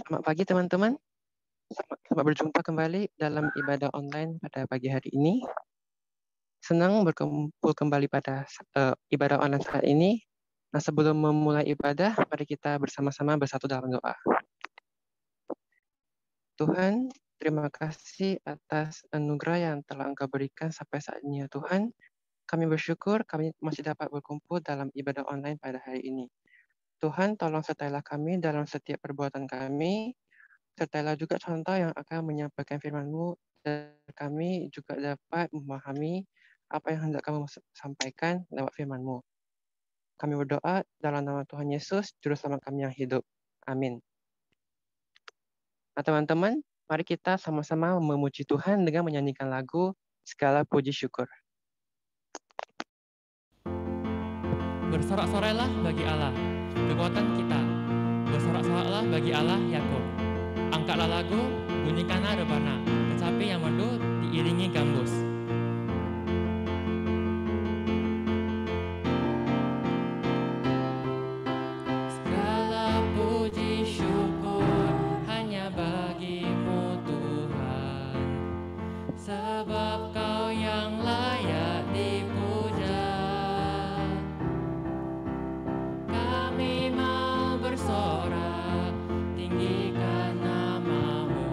Selamat pagi teman-teman. Selamat berjumpa kembali dalam ibadah online pada pagi hari ini. Senang berkumpul kembali pada ibadah online saat ini. Nah, sebelum memulai ibadah, mari kita bersama-sama bersatu dalam doa. Tuhan, terima kasih atas anugerah yang telah Engkau berikan sampai saat ini ya Tuhan. Kami bersyukur kami masih dapat berkumpul dalam ibadah online pada hari ini. Tuhan, tolong sertailah kami dalam setiap perbuatan kami, sertailah juga contoh yang akan menyampaikan firman-Mu, dan kami juga dapat memahami apa yang hendak kamu sampaikan lewat firman-Mu. Kami berdoa dalam nama Tuhan Yesus, Juru Selamat kami yang hidup. Amin. Nah, teman-teman, mari kita sama-sama memuji Tuhan dengan menyanyikan lagu Segala Puji Syukur. Bersorak-sorailah bagi Allah, kekuatan kita. Bersorak-soraklah bagi Allah Yakub. Angkatlah lagu, bunyikanlah rebana, kecapi yang merdu diiringi gambus. Segala puji syukur hanya bagimu Tuhan, sebab Kau yang layak dipuja. Kami mau bersorak, tinggikan nama-Mu.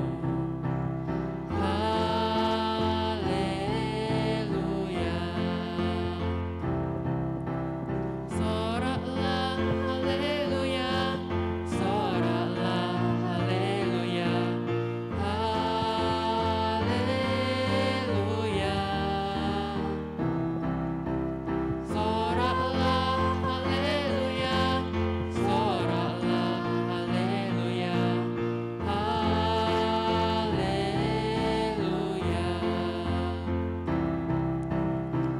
Haleluya. Soraklah haleluya, soraklah haleluya, haleluya. Soraklah haleluya, soraklah haleluya, haleluya.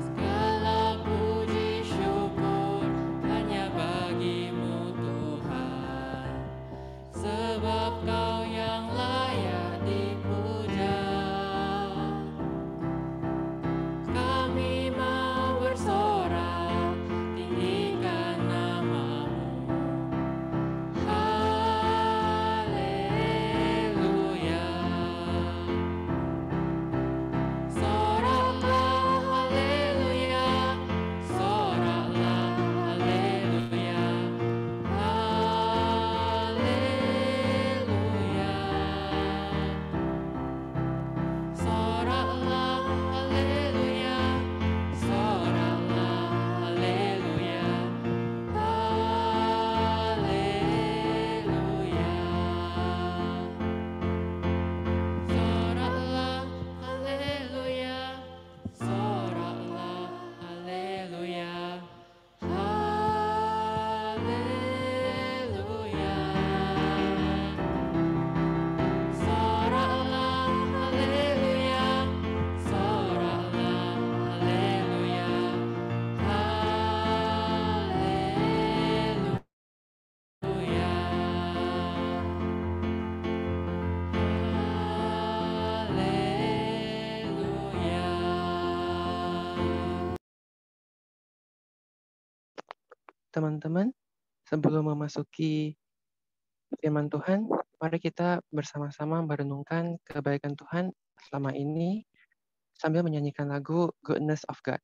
Segala puji syukur hanya bagimu Tuhan, sebab Kau yang layak dipuja. Kami mau bersorak, tinggikan nama-Mu. Haleluya. Soraklah haleluya, soraklah haleluya, haleluya. Soraklah haleluya, soraklah haleluya, haleluya. Soraklah haleluya, soraklah haleluya, haleluya. Soraklah haleluya, soraklah haleluya, haleluya. Teman-teman, sebelum memasuki firman Tuhan, mari kita bersama-sama merenungkan kebaikan Tuhan selama ini sambil menyanyikan lagu Goodness of God.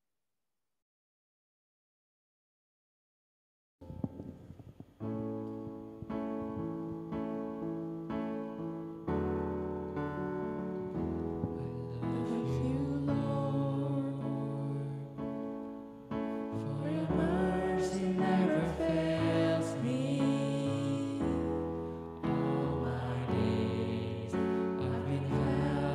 For your mercy never fails me. All my days I've been held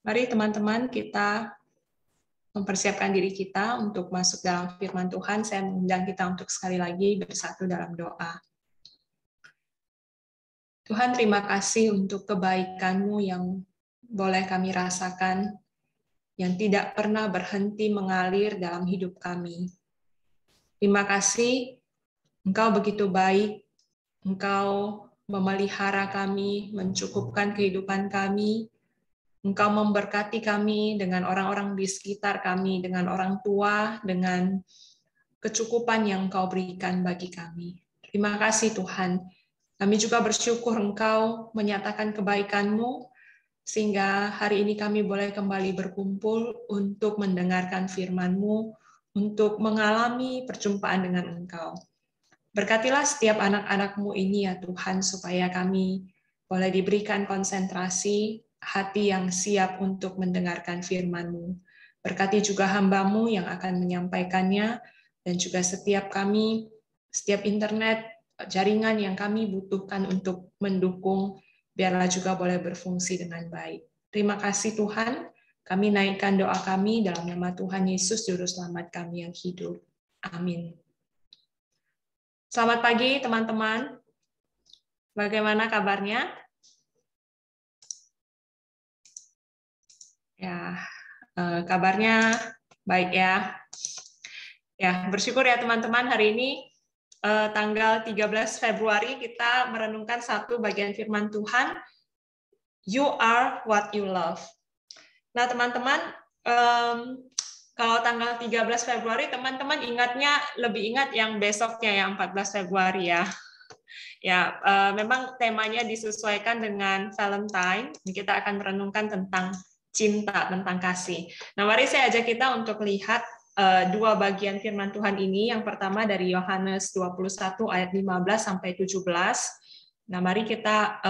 Mari teman-teman kita mempersiapkan diri kita untuk masuk dalam firman Tuhan. Saya mengundang kita untuk sekali lagi bersatu dalam doa. Tuhan, terima kasih untuk kebaikan-Mu yang boleh kami rasakan, yang tidak pernah berhenti mengalir dalam hidup kami. Terima kasih, Engkau begitu baik, Engkau memelihara kami, mencukupkan kehidupan kami, Engkau memberkati kami dengan orang-orang di sekitar kami, dengan orang tua, dengan kecukupan yang Engkau berikan bagi kami. Terima kasih Tuhan. Kami juga bersyukur Engkau menyatakan kebaikan-Mu, sehingga hari ini kami boleh kembali berkumpul untuk mendengarkan firman-Mu, untuk mengalami perjumpaan dengan Engkau. Berkatilah setiap anak-anak-Mu ini ya Tuhan, supaya kami boleh diberikan konsentrasi, hati yang siap untuk mendengarkan firman-Mu. Berkati juga hamba-Mu yang akan menyampaikannya, dan juga setiap kami, setiap internet, jaringan yang kami butuhkan untuk mendukung, biarlah juga boleh berfungsi dengan baik. Terima kasih Tuhan, kami naikkan doa kami dalam nama Tuhan Yesus, Juru Selamat kami yang hidup. Amin. Selamat pagi teman-teman, bagaimana kabarnya? Ya, kabarnya baik ya. Ya, bersyukur ya teman-teman, hari ini tanggal 13 Februari kita merenungkan satu bagian firman Tuhan, You are what you love. Nah teman-teman, kalau tanggal 13 Februari teman-teman ingatnya lebih ingat yang besoknya yang 14 Februari ya. Ya, memang temanya disesuaikan dengan Valentine. Kita akan merenungkan tentang cinta, tentang kasih. Nah, mari saya ajak kita untuk lihat dua bagian firman Tuhan ini. Yang pertama dari Yohanes 21 ayat 15 sampai 17. Nah, mari kita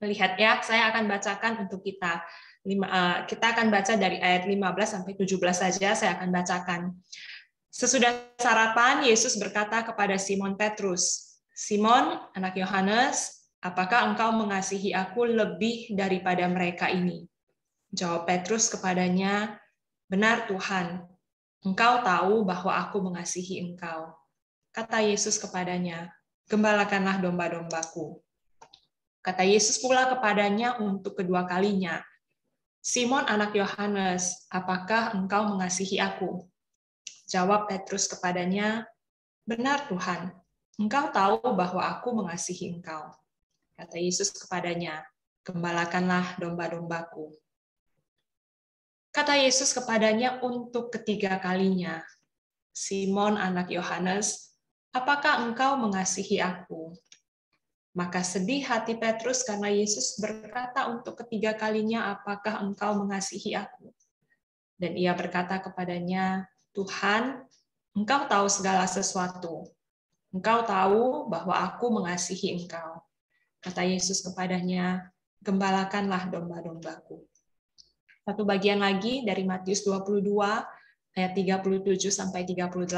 melihat ya. Saya akan bacakan untuk kita. Kita akan baca dari ayat 15 sampai 17 saja. Saya akan bacakan. Sesudah sarapan, Yesus berkata kepada Simon Petrus, Simon, anak Yohanes, apakah engkau mengasihi aku lebih daripada mereka ini? Jawab Petrus kepadanya, benar Tuhan, engkau tahu bahwa aku mengasihi engkau. Kata Yesus kepadanya, gembalakanlah domba-dombaku. Kata Yesus pula kepadanya untuk kedua kalinya, Simon, anak Yohanes, apakah engkau mengasihi aku? Jawab Petrus kepadanya, benar Tuhan, engkau tahu bahwa aku mengasihi engkau. Kata Yesus kepadanya, gembalakanlah domba-dombaku. Kata Yesus kepadanya untuk ketiga kalinya, Simon anak Yohanes, apakah engkau mengasihi aku? Maka sedih hati Petrus karena Yesus berkata untuk ketiga kalinya, apakah engkau mengasihi aku? Dan ia berkata kepadanya, Tuhan, engkau tahu segala sesuatu. Engkau tahu bahwa aku mengasihi engkau. Kata Yesus kepadanya, gembalakanlah domba-dombaku. Satu bagian lagi dari Matius 22, ayat 37 sampai 38.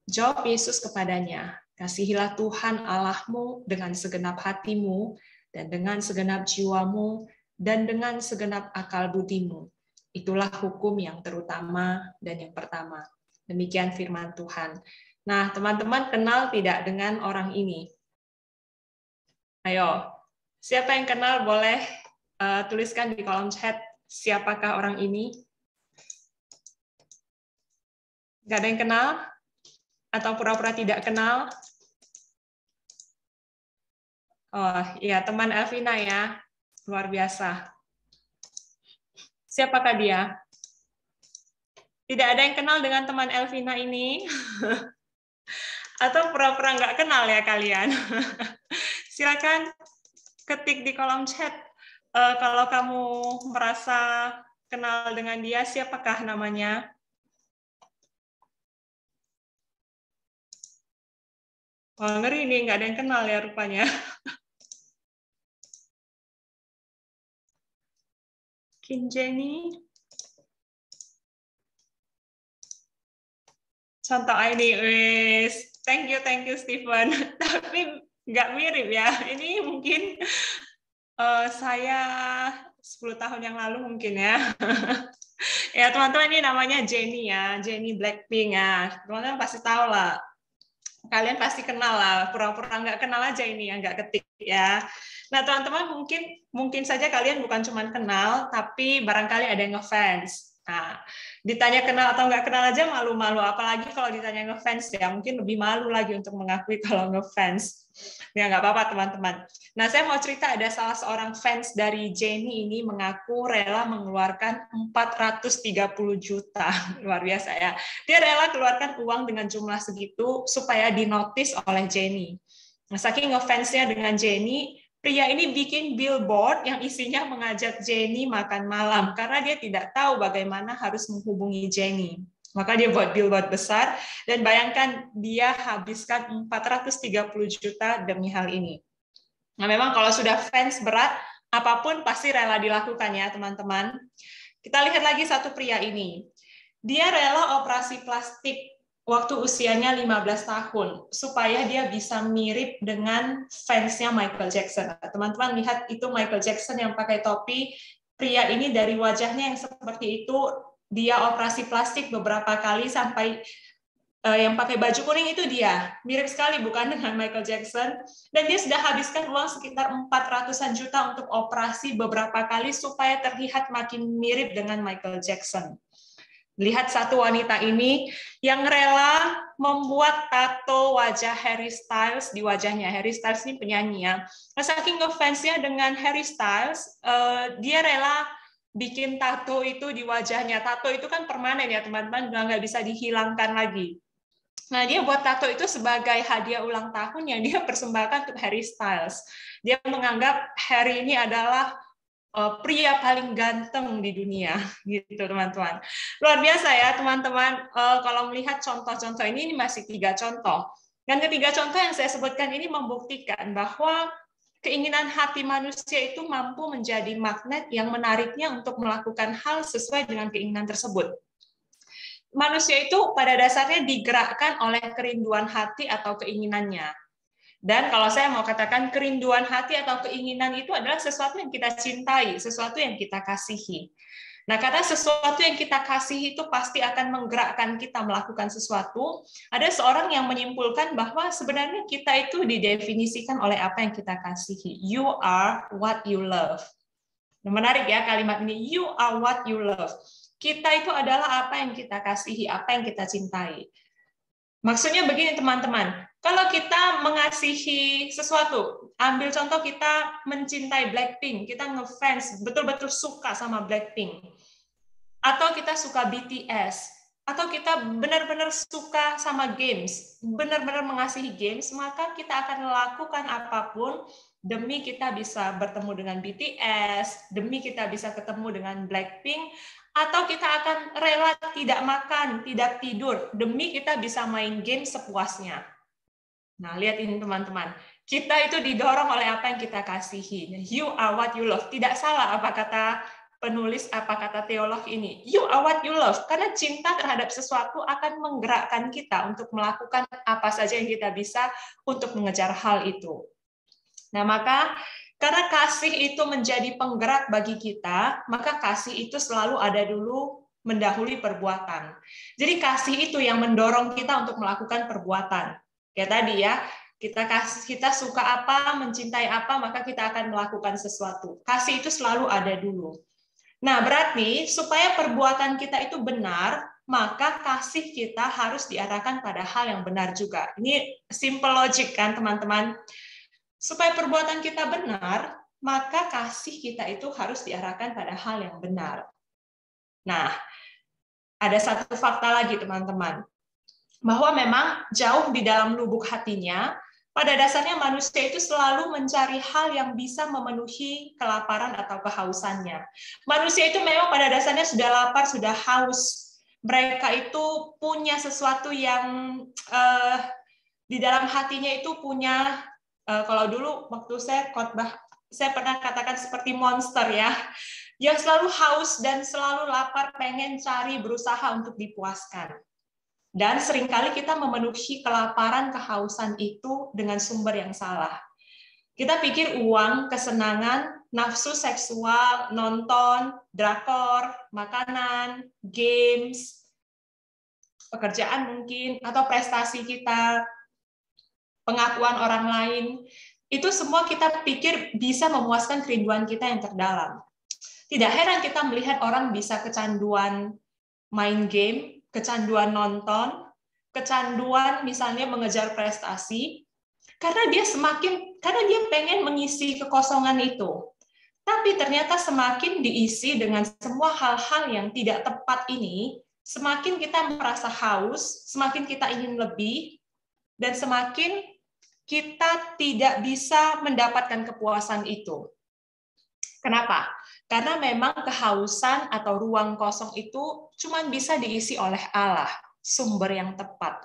Jawab Yesus kepadanya, kasihilah Tuhan Allahmu dengan segenap hatimu, dan dengan segenap jiwamu, dan dengan segenap akal budimu. Itulah hukum yang terutama dan yang pertama. Demikian firman Tuhan. Nah, teman-teman kenal tidak dengan orang ini? Ayo, siapa yang kenal boleh tuliskan di kolom chat siapakah orang ini? Gak ada yang kenal? Atau pura-pura tidak kenal? Oh, iya, teman Elvina ya. Luar biasa. Siapakah dia? Tidak ada yang kenal dengan teman Elvina ini? Atau pura-pura nggak kenal ya kalian? Silakan ketik di kolom chat kalau kamu merasa kenal dengan dia, siapakah namanya? Wah, ngeri nih, nggak ada yang kenal ya rupanya. Kinjeni. Contoh ini, wes. Thank you Stephen. Tapi nggak mirip ya. Ini mungkin saya 10 tahun yang lalu mungkin ya. Ya teman-teman, ini namanya Jennie ya, Jennie Blackpink ya. Teman-teman pasti tahu lah. Kalian pasti kenal lah. Pura-pura nggak kenal aja ini yang nggak ketik ya. Nah teman-teman, mungkin saja kalian bukan cuma kenal, tapi barangkali ada yang ngefans. Nah, ditanya kenal atau nggak kenal aja malu-malu, apalagi kalau ditanya ngefans ya, mungkin lebih malu lagi untuk mengakui kalau ngefans. Ya nggak apa-apa teman-teman. Nah, saya mau cerita ada salah seorang fans dari Jennie ini mengaku rela mengeluarkan 430 juta. Luar biasa ya. Dia rela keluarkan uang dengan jumlah segitu supaya dinotis oleh Jennie. Nah, saking ngefansnya dengan Jennie, pria ini bikin billboard yang isinya mengajak Jennie makan malam karena dia tidak tahu bagaimana harus menghubungi Jennie. Maka dia buat billboard besar dan bayangkan dia habiskan 430 juta demi hal ini. Nah, memang kalau sudah fans berat, apapun pasti rela dilakukan ya, teman-teman. Kita lihat lagi satu pria ini. Dia rela operasi plastik waktu usianya 15 tahun, supaya dia bisa mirip dengan fansnya Michael Jackson. Teman-teman lihat itu Michael Jackson yang pakai topi, pria ini dari wajahnya yang seperti itu, dia operasi plastik beberapa kali sampai yang pakai baju kuning itu dia. Mirip sekali bukan dengan Michael Jackson. Dan dia sudah habiskan uang sekitar 400-an juta untuk operasi beberapa kali supaya terlihat makin mirip dengan Michael Jackson. Lihat satu wanita ini yang rela membuat tato wajah Harry Styles di wajahnya. Harry Styles ini penyanyi ya. Saking ngefansnya dengan Harry Styles, dia rela bikin tato itu di wajahnya. Tato itu kan permanen ya teman-teman, nggak bisa dihilangkan lagi. Nah, dia buat tato itu sebagai hadiah ulang tahun yang dia persembahkan untuk Harry Styles. Dia menganggap Harry ini adalah pria paling ganteng di dunia, gitu teman-teman. Luar biasa ya teman-teman. Kalau melihat contoh-contoh ini masih 3 contoh. Dan ketiga contoh yang saya sebutkan ini membuktikan bahwa keinginan hati manusia itu mampu menjadi magnet yang menariknya untuk melakukan hal sesuai dengan keinginan tersebut. Manusia itu pada dasarnya digerakkan oleh kerinduan hati atau keinginannya. Dan kalau saya mau katakan kerinduan hati atau keinginan itu adalah sesuatu yang kita cintai, sesuatu yang kita kasihi. Nah, karena sesuatu yang kita kasihi itu pasti akan menggerakkan kita melakukan sesuatu, ada seorang yang menyimpulkan bahwa sebenarnya kita itu didefinisikan oleh apa yang kita kasihi. You are what you love. Nah, menarik ya kalimat ini, you are what you love. Kita itu adalah apa yang kita kasihi, apa yang kita cintai. Maksudnya begini teman-teman, kalau kita mengasihi sesuatu, ambil contoh kita mencintai Blackpink, kita ngefans, betul-betul suka sama Blackpink, atau kita suka BTS, atau kita benar-benar suka sama games, benar-benar mengasihi games, maka kita akan melakukan apapun demi kita bisa bertemu dengan BTS, demi kita bisa ketemu dengan Blackpink, atau kita akan rela tidak makan, tidak tidur, demi kita bisa main game sepuasnya. Nah, lihat ini teman-teman. Kita itu didorong oleh apa yang kita kasihi. You are what you love. Tidak salah apa kata penulis, apa kata teolog ini. You are what you love. Karena cinta terhadap sesuatu akan menggerakkan kita untuk melakukan apa saja yang kita bisa untuk mengejar hal itu. Nah, maka karena kasih itu menjadi penggerak bagi kita, maka kasih itu selalu ada dulu mendahului perbuatan. Jadi kasih itu yang mendorong kita untuk melakukan perbuatan. Kayak tadi ya, kita suka apa, mencintai apa, maka kita akan melakukan sesuatu. Kasih itu selalu ada dulu. Nah, berarti supaya perbuatan kita itu benar, maka kasih kita harus diarahkan pada hal yang benar juga. Ini simple logic kan, teman-teman? Supaya perbuatan kita benar, maka kasih kita itu harus diarahkan pada hal yang benar. Nah, ada satu fakta lagi teman-teman, bahwa memang jauh di dalam lubuk hatinya, pada dasarnya manusia itu selalu mencari hal yang bisa memenuhi kelaparan atau kehausannya. Manusia itu memang pada dasarnya sudah lapar, sudah haus. Mereka itu punya sesuatu yang di dalam hatinya itu punya, kalau dulu waktu saya khotbah, saya pernah katakan seperti monster ya, yang selalu haus dan selalu lapar, pengen cari, berusaha untuk dipuaskan. Dan seringkali kita memenuhi kelaparan, kehausan itu dengan sumber yang salah. Kita pikir uang, kesenangan, nafsu seksual, nonton, drakor, makanan, games, pekerjaan mungkin, atau prestasi kita, pengakuan orang lain, itu semua kita pikir bisa memuaskan kerinduan kita yang terdalam. Tidak heran kita melihat orang bisa kecanduan main game, kecanduan nonton, kecanduan misalnya mengejar prestasi, karena dia pengen mengisi kekosongan itu. Tapi ternyata semakin diisi dengan semua hal-hal yang tidak tepat ini, semakin kita merasa haus, semakin kita ingin lebih, dan semakin kita tidak bisa mendapatkan kepuasan itu. Kenapa? Karena memang kehausan atau ruang kosong itu cuma bisa diisi oleh Allah, sumber yang tepat.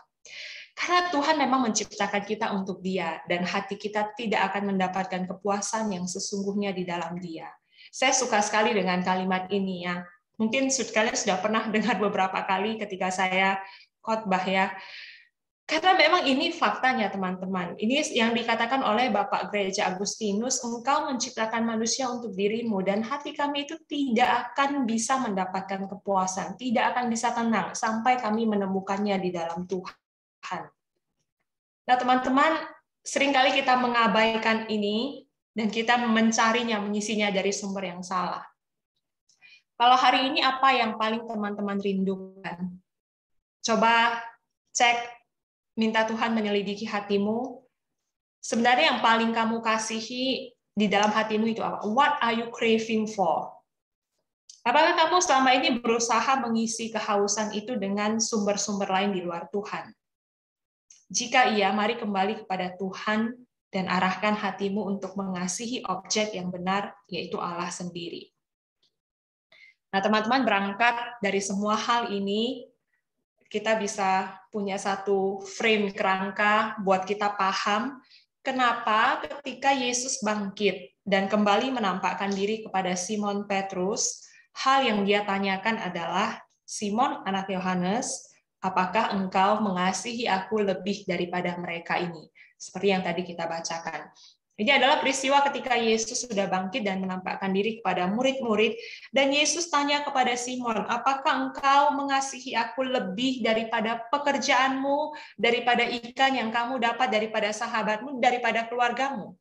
Karena Tuhan memang menciptakan kita untuk Dia, dan hati kita tidak akan mendapatkan kepuasan yang sesungguhnya di dalam Dia. Saya suka sekali dengan kalimat ini ya. Mungkin kalian sudah pernah dengar beberapa kali ketika saya khotbah ya. Karena memang ini faktanya teman-teman. Ini yang dikatakan oleh Bapak Gereja Agustinus, engkau menciptakan manusia untuk dirimu, dan hati kami itu tidak akan bisa mendapatkan kepuasan, tidak akan bisa tenang, sampai kami menemukannya di dalam Tuhan. Nah teman-teman, seringkali kita mengabaikan ini, dan kita mencarinya, mengisinya dari sumber yang salah. Kalau hari ini apa yang paling teman-teman rindukan? Coba cek, minta Tuhan menyelidiki hatimu. Sebenarnya yang paling kamu kasihi di dalam hatimu itu apa? What are you craving for? Apakah kamu selama ini berusaha mengisi kehausan itu dengan sumber-sumber lain di luar Tuhan? Jika iya, mari kembali kepada Tuhan dan arahkan hatimu untuk mengasihi objek yang benar, yaitu Allah sendiri. Nah, teman-teman, berangkat dari semua hal ini, kita bisa punya satu frame kerangka buat kita paham kenapa ketika Yesus bangkit dan kembali menampakkan diri kepada Simon Petrus, hal yang dia tanyakan adalah, Simon anak Yohanes, apakah engkau mengasihi aku lebih daripada mereka ini? Seperti yang tadi kita bacakan. Ini adalah peristiwa ketika Yesus sudah bangkit dan menampakkan diri kepada murid-murid, dan Yesus tanya kepada Simon, apakah engkau mengasihi aku lebih daripada pekerjaanmu, daripada ikan yang kamu dapat, daripada sahabatmu, daripada keluargamu?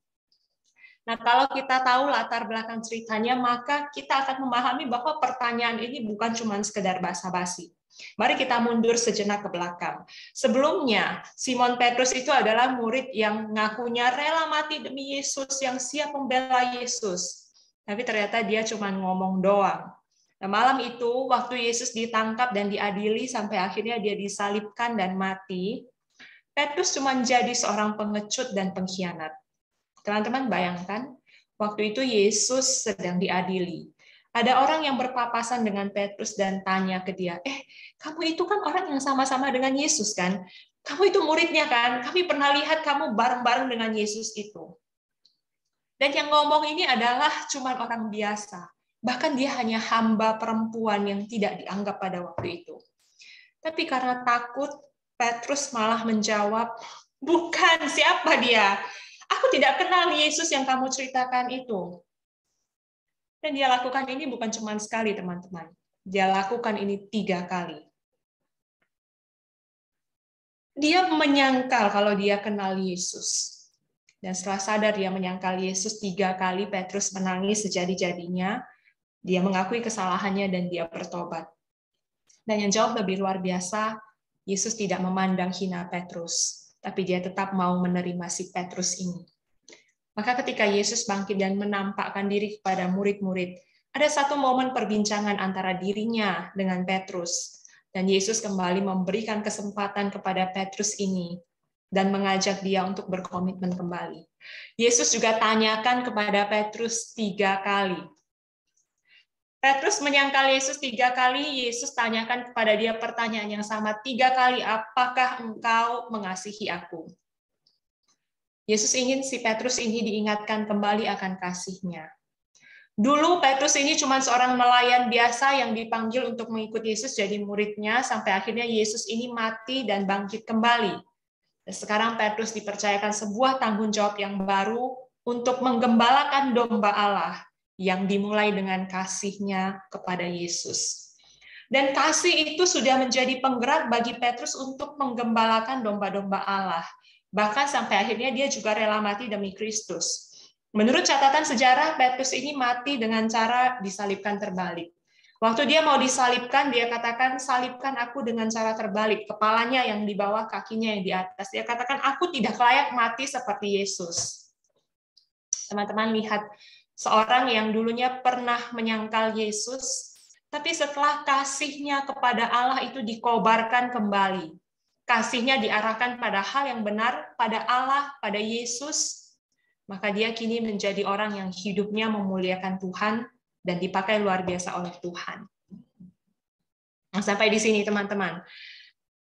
Nah, kalau kita tahu latar belakang ceritanya, maka kita akan memahami bahwa pertanyaan ini bukan cuma sekedar basa-basi. Mari kita mundur sejenak ke belakang. Sebelumnya, Simon Petrus itu adalah murid yang ngakunya rela mati demi Yesus, yang siap membela Yesus. Tapi ternyata dia cuma ngomong doang. Nah, malam itu, waktu Yesus ditangkap dan diadili sampai akhirnya dia disalibkan dan mati, Petrus cuma jadi seorang pengecut dan pengkhianat. Teman-teman bayangkan, waktu itu Yesus sedang diadili. Ada orang yang berpapasan dengan Petrus dan tanya ke dia, kamu itu kan orang yang sama-sama dengan Yesus kan? Kamu itu muridnya kan? Kami pernah lihat kamu bareng-bareng dengan Yesus itu. Dan yang ngomong ini adalah cuma orang biasa. Bahkan dia hanya hamba perempuan yang tidak dianggap pada waktu itu. Tapi karena takut, Petrus malah menjawab, bukan, siapa dia? Aku tidak kenal Yesus yang kamu ceritakan itu. Dan dia lakukan ini bukan cuma sekali, teman-teman. Dia lakukan ini 3 kali. Dia menyangkal kalau dia kenal Yesus. Dan setelah sadar dia menyangkal Yesus 3 kali, Petrus menangis sejadi-jadinya. Dia mengakui kesalahannya dan dia bertobat. Dan yang jauh lebih luar biasa, Yesus tidak memandang hina Petrus, tapi dia tetap mau menerima si Petrus ini. Maka ketika Yesus bangkit dan menampakkan diri kepada murid-murid, ada satu momen perbincangan antara dirinya dengan Petrus. Dan Yesus kembali memberikan kesempatan kepada Petrus ini dan mengajak dia untuk berkomitmen kembali. Yesus juga tanyakan kepada Petrus 3 kali. Petrus menyangkal Yesus 3 kali, Yesus tanyakan kepada dia pertanyaan yang sama 3 kali, apakah engkau mengasihi aku? Yesus ingin si Petrus ini diingatkan kembali akan kasih-Nya. Dulu Petrus ini cuma seorang nelayan biasa yang dipanggil untuk mengikuti Yesus jadi muridnya, sampai akhirnya Yesus ini mati dan bangkit kembali. Dan sekarang Petrus dipercayakan sebuah tanggung jawab yang baru untuk menggembalakan domba Allah yang dimulai dengan kasihnya kepada Yesus. Dan kasih itu sudah menjadi penggerak bagi Petrus untuk menggembalakan domba-domba Allah. Bahkan sampai akhirnya dia juga rela mati demi Kristus. Menurut catatan sejarah, Petrus ini mati dengan cara disalibkan terbalik. Waktu dia mau disalibkan, dia katakan, salibkan aku dengan cara terbalik. Kepalanya yang di bawah, kakinya yang di atas. Dia katakan, aku tidak layak mati seperti Yesus. Teman-teman lihat, seorang yang dulunya pernah menyangkal Yesus, tapi setelah kasihnya kepada Allah itu dikobarkan kembali. Kasihnya diarahkan pada hal yang benar, pada Allah, pada Yesus, maka dia kini menjadi orang yang hidupnya memuliakan Tuhan dan dipakai luar biasa oleh Tuhan. Nah, sampai di sini teman-teman.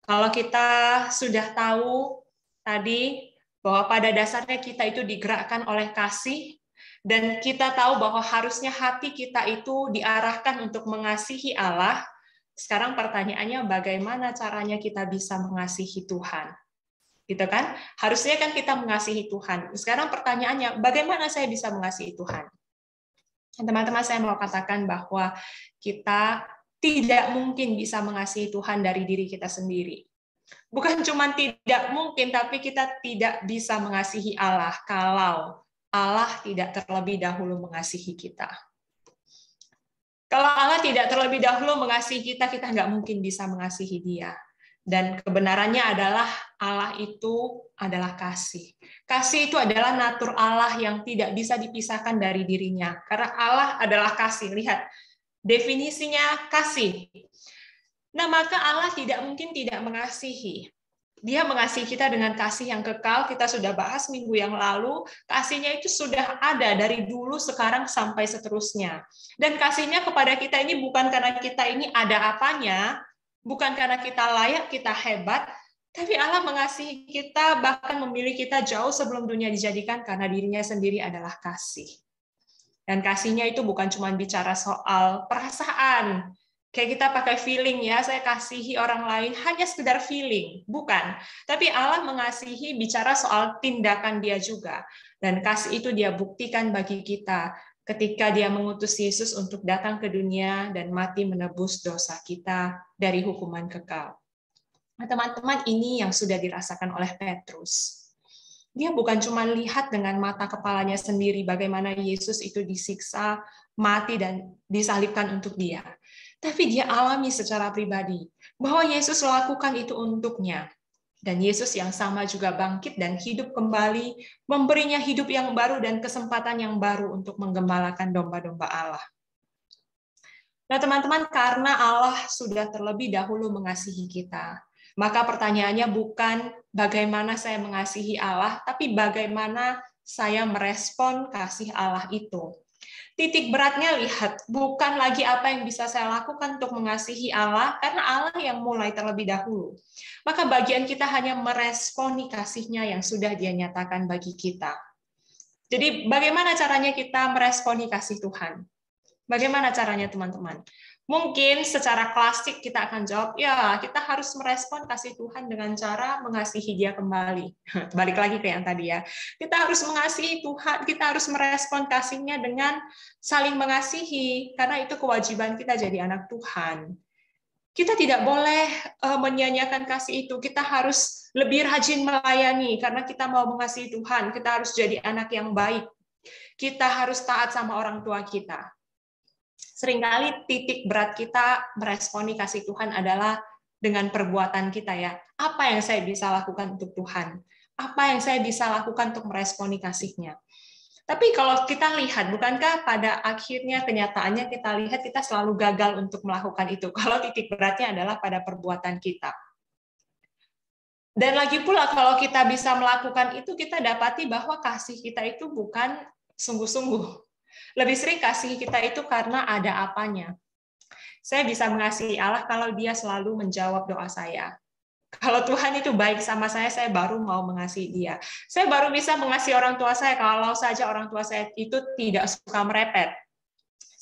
Kalau kita sudah tahu tadi bahwa pada dasarnya kita itu digerakkan oleh kasih, dan kita tahu bahwa harusnya hati kita itu diarahkan untuk mengasihi Allah, sekarang pertanyaannya bagaimana caranya kita bisa mengasihi Tuhan? Gitu kan? Harusnya kan kita mengasihi Tuhan. Sekarang pertanyaannya, bagaimana saya bisa mengasihi Tuhan? Teman-teman, saya mau katakan bahwa kita tidak mungkin bisa mengasihi Tuhan dari diri kita sendiri. Bukan cuma tidak mungkin, tapi kita tidak bisa mengasihi Allah kalau Allah tidak terlebih dahulu mengasihi kita. Kalau Allah tidak terlebih dahulu mengasihi kita, kita nggak mungkin bisa mengasihi Dia. Dan kebenarannya adalah Allah itu adalah kasih. Kasih itu adalah natur Allah yang tidak bisa dipisahkan dari dirinya. Karena Allah adalah kasih. Lihat, definisinya kasih. Nah, maka Allah tidak mungkin tidak mengasihi. Dia mengasihi kita dengan kasih yang kekal. Kita sudah bahas minggu yang lalu. Kasihnya itu sudah ada dari dulu, sekarang, sampai seterusnya. Dan kasihnya kepada kita ini bukan karena kita ini ada apanya, bukan karena kita layak, kita hebat, tapi Allah mengasihi kita, bahkan memilih kita jauh sebelum dunia dijadikan, karena dirinya sendiri adalah kasih. Dan kasihnya itu bukan cuma bicara soal perasaan, kayak kita pakai feeling ya, saya kasihi orang lain, hanya sekedar feeling, bukan. Tapi Allah mengasihi bicara soal tindakan Dia juga. Dan kasih itu Dia buktikan bagi kita, ketika Dia mengutus Yesus untuk datang ke dunia dan mati menebus dosa kita dari hukuman kekal. Nah, teman-teman, ini yang sudah dirasakan oleh Petrus. Dia bukan cuma lihat dengan mata kepalanya sendiri bagaimana Yesus itu disiksa, mati, dan disalibkan untuk dia. Tapi dia alami secara pribadi bahwa Yesus lakukan itu untuknya. Dan Yesus yang sama juga bangkit dan hidup kembali, memberinya hidup yang baru dan kesempatan yang baru untuk menggembalakan domba-domba Allah. Nah, teman-teman, karena Allah sudah terlebih dahulu mengasihi kita, maka pertanyaannya bukan bagaimana saya mengasihi Allah, tapi bagaimana saya merespon kasih Allah itu. Titik beratnya, lihat, bukan lagi apa yang bisa saya lakukan untuk mengasihi Allah, karena Allah yang mulai terlebih dahulu. Maka bagian kita hanya meresponi kasihnya yang sudah Dia nyatakan bagi kita. Jadi bagaimana caranya kita meresponi kasih Tuhan? Bagaimana caranya, teman-teman? Mungkin secara klasik kita akan jawab, ya kita harus merespon kasih Tuhan dengan cara mengasihi Dia kembali. Balik lagi ke yang tadi ya. Kita harus mengasihi Tuhan, kita harus merespon kasih-Nya dengan saling mengasihi, karena itu kewajiban kita jadi anak Tuhan. Kita tidak boleh menyanyiakan kasih itu, kita harus lebih rajin melayani, karena kita mau mengasihi Tuhan, kita harus jadi anak yang baik. Kita harus taat sama orang tua kita. Seringkali titik berat kita meresponi kasih Tuhan adalah dengan perbuatan kita ya. Apa yang saya bisa lakukan untuk Tuhan? Apa yang saya bisa lakukan untuk meresponi kasih-Nya? Tapi kalau kita lihat, bukankah pada akhirnya kenyataannya kita lihat kita selalu gagal untuk melakukan itu? Kalau titik beratnya adalah pada perbuatan kita. Dan lagi pula kalau kita bisa melakukan itu, kita dapati bahwa kasih kita itu bukan sungguh-sungguh. Lebih sering kasih kita itu karena ada apanya. Saya bisa mengasihi Allah kalau Dia selalu menjawab doa saya. Kalau Tuhan itu baik sama saya baru mau mengasihi Dia. Saya baru bisa mengasihi orang tua saya kalau saja orang tua saya itu tidak suka merepet.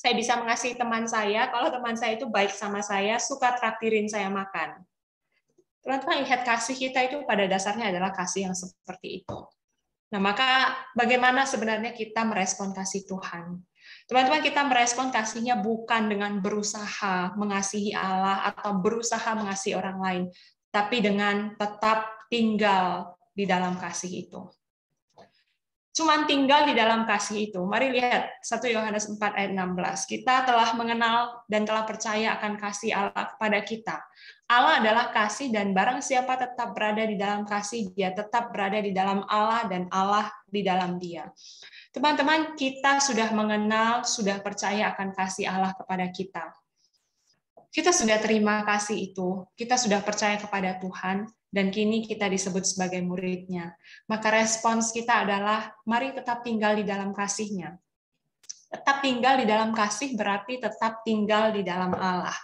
Saya bisa mengasihi teman saya kalau teman saya itu baik sama saya, suka traktirin saya makan. Teman-teman lihat kasih kita itu pada dasarnya adalah kasih yang seperti itu. Nah, maka bagaimana sebenarnya kita merespon kasih Tuhan? Teman-teman, kita merespon kasihnya bukan dengan berusaha mengasihi Allah atau berusaha mengasihi orang lain, tapi dengan tetap tinggal di dalam kasih itu. Cuman tinggal di dalam kasih itu. Mari lihat 1 Yohanes 4 ayat 16. Kita telah mengenal dan telah percaya akan kasih Allah kepada kita. Allah adalah kasih, dan barang siapa tetap berada di dalam kasih, dia tetap berada di dalam Allah dan Allah di dalam dia. Teman-teman, kita sudah mengenal, sudah percaya akan kasih Allah kepada kita. Kita sudah terima kasih itu, kita sudah percaya kepada Tuhan, dan kini kita disebut sebagai murid-Nya. Maka respons kita adalah, mari tetap tinggal di dalam kasih-Nya. Tetap tinggal di dalam kasih berarti tetap tinggal di dalam Allah.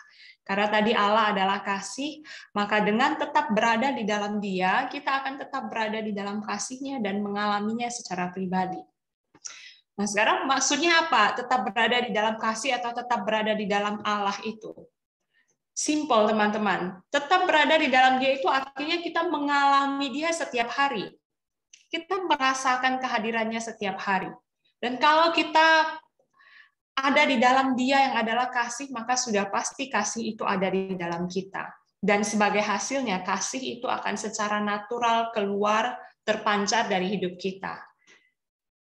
Karena tadi Allah adalah kasih, maka dengan tetap berada di dalam Dia, kita akan tetap berada di dalam kasih-Nya dan mengalaminya secara pribadi. Nah, sekarang maksudnya apa? Tetap berada di dalam kasih atau tetap berada di dalam Allah itu? Simple, teman-teman. Tetap berada di dalam Dia itu artinya kita mengalami Dia setiap hari. Kita merasakan kehadirannya setiap hari. Dan kalau kita ada di dalam Dia yang adalah kasih, maka sudah pasti kasih itu ada di dalam kita. Dan sebagai hasilnya, kasih itu akan secara natural keluar, terpancar dari hidup kita.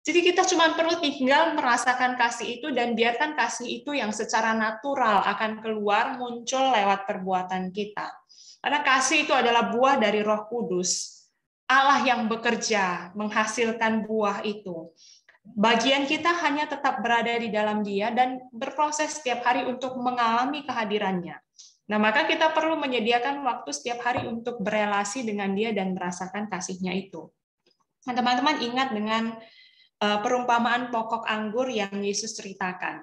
Jadi kita cuma perlu tinggal merasakan kasih itu dan biarkan kasih itu yang secara natural akan keluar, muncul lewat perbuatan kita. Karena kasih itu adalah buah dari Roh Kudus. Allah yang bekerja menghasilkan buah itu. Bagian kita hanya tetap berada di dalam Dia dan berproses setiap hari untuk mengalami kehadirannya. Nah, maka kita perlu menyediakan waktu setiap hari untuk berelasi dengan Dia dan merasakan kasih-Nya itu. Nah, teman-teman ingat dengan perumpamaan pokok anggur yang Yesus ceritakan.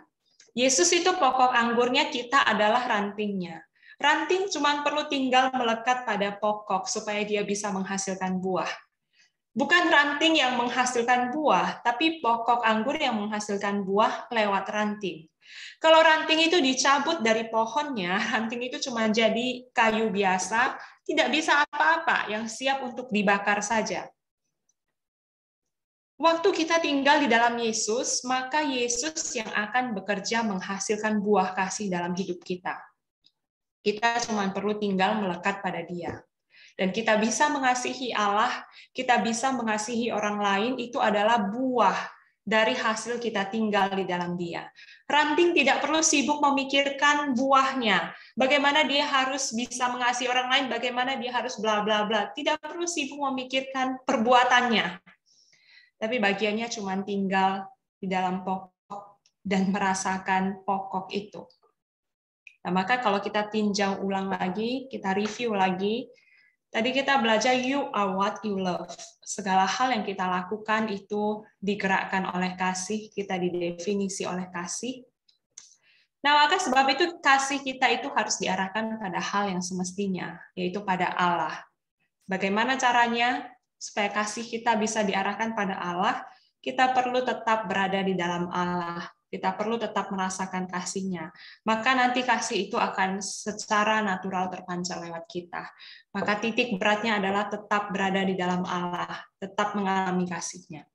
Yesus itu pokok anggurnya, kita adalah rantingnya. Ranting cuma perlu tinggal melekat pada pokok supaya dia bisa menghasilkan buah. Bukan ranting yang menghasilkan buah, tapi pokok anggur yang menghasilkan buah lewat ranting. Kalau ranting itu dicabut dari pohonnya, ranting itu cuma jadi kayu biasa, tidak bisa apa-apa, yang siap untuk dibakar saja. Waktu kita tinggal di dalam Yesus, maka Yesus yang akan bekerja menghasilkan buah kasih dalam hidup kita. Kita cuma perlu tinggal melekat pada Dia. Dan kita bisa mengasihi Allah, kita bisa mengasihi orang lain, itu adalah buah dari hasil kita tinggal di dalam Dia. Ranting tidak perlu sibuk memikirkan buahnya, bagaimana dia harus bisa mengasihi orang lain, bagaimana dia harus bla bla bla. Tidak perlu sibuk memikirkan perbuatannya. Tapi bagiannya cuma tinggal di dalam pokok dan merasakan pokok itu. Nah, maka kalau kita tinjau ulang lagi, kita review lagi, tadi kita belajar you are what you love. Segala hal yang kita lakukan itu digerakkan oleh kasih, kita didefinisi oleh kasih. Nah, maka sebab itu kasih kita itu harus diarahkan pada hal yang semestinya, yaitu pada Allah. Bagaimana caranya? Supaya kasih kita bisa diarahkan pada Allah, kita perlu tetap berada di dalam Allah. Kita perlu tetap merasakan kasih-Nya. Maka nanti kasih itu akan secara natural terpancar lewat kita. Maka titik beratnya adalah tetap berada di dalam Allah, tetap mengalami kasih-Nya.